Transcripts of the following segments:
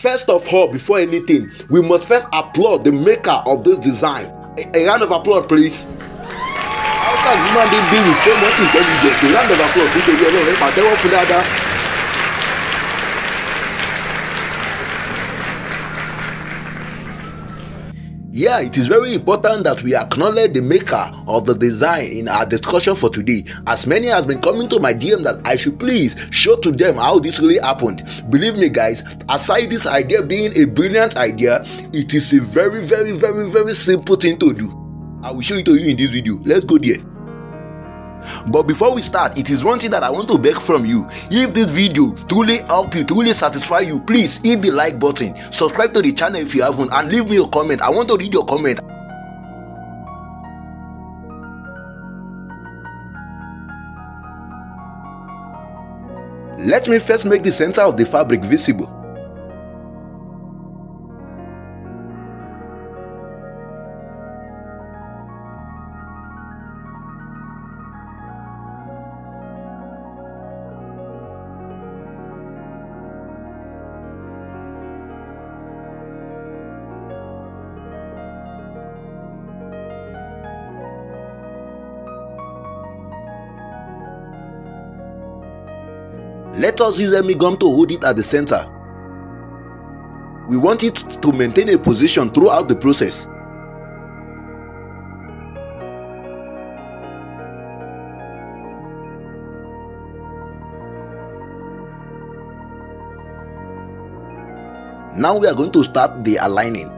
First of all, before anything, we must first applaud the maker of this design. A round of applause, please. Outside human being with so much intelligence, a round of applause. Yeah, it is very important that we acknowledge the maker of the design in our discussion for today, as many has been coming to my DM that I should please show to them how this really happened. Believe me guys, aside this idea being a brilliant idea, it is a very simple thing to do. I will show it to you in this video. Let's go there. But before we start, it is one thing that I want to beg from you. If this video truly help you, truly satisfy you, please hit the like button, subscribe to the channel if you haven't, and leave me a comment. I want to read your comment. Let me first make the center of the fabric visible. Let us use gum to hold it at the center. We want it to maintain a position throughout the process. Now we are going to start the aligning.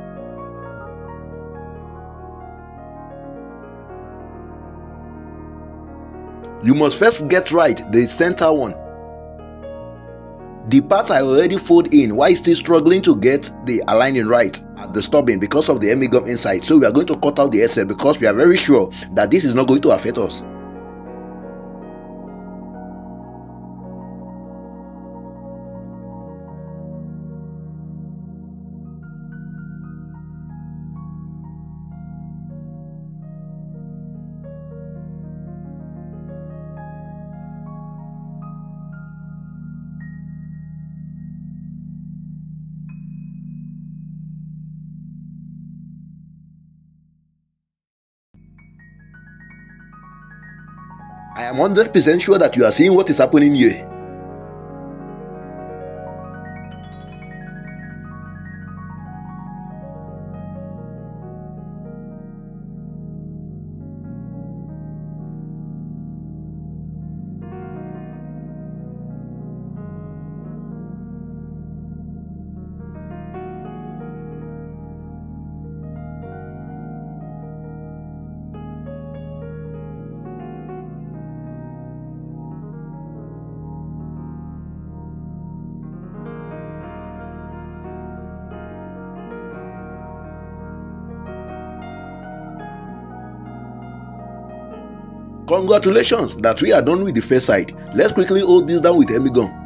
You must first get right the center one. The part I already fold in while still struggling to get the aligning right at the stubbing because of the gum inside. So we are going to cut out the excess because we are very sure that this is not going to affect us. I am 100% sure that you are seeing what is happening here. Congratulations that we are done with the first side. Let's quickly hold this down with gum.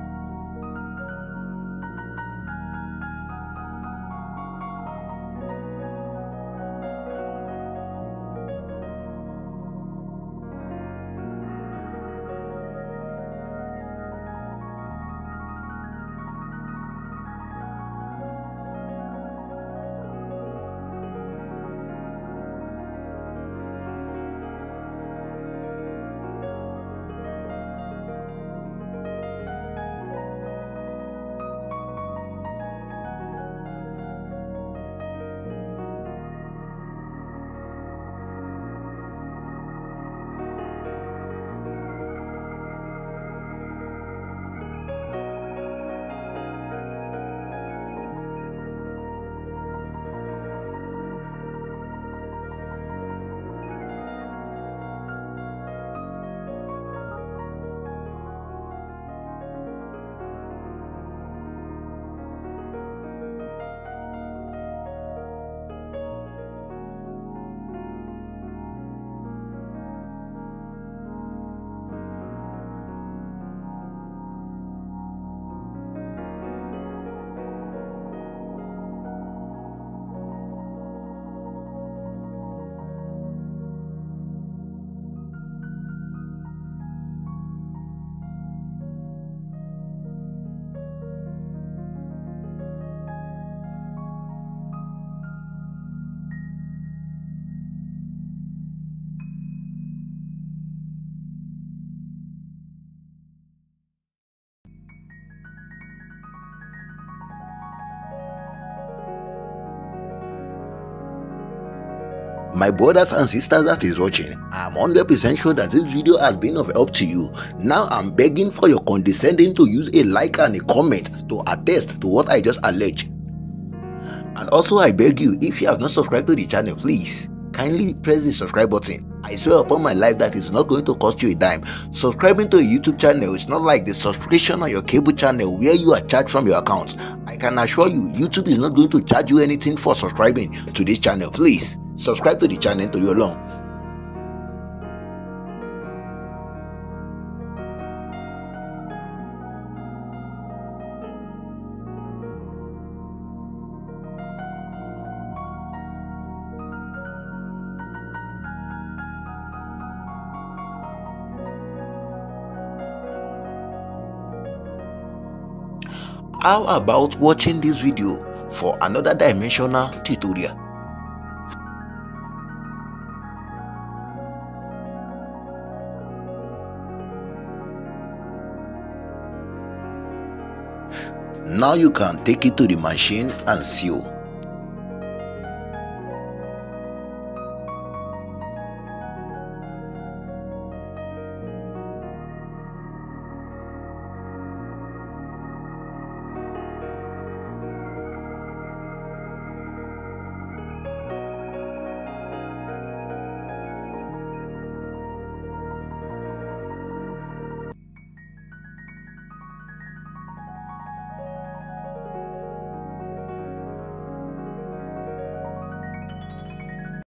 My brothers and sisters that is watching, I'm 100% sure that this video has been of help to you. Now I'm begging for your condescending to use a like and a comment to attest to what I just alleged. And also I beg you, if you have not subscribed to the channel, please kindly press the subscribe button. I swear upon my life that it's not going to cost you a dime. Subscribing to a YouTube channel is not like the subscription on your cable channel where you are charged from your account. I can assure you, YouTube is not going to charge you anything for subscribing to this channel. Please subscribe to the channel to your long. How about watching this video for another dimensional tutorial? Now you can take it to the machine and sew.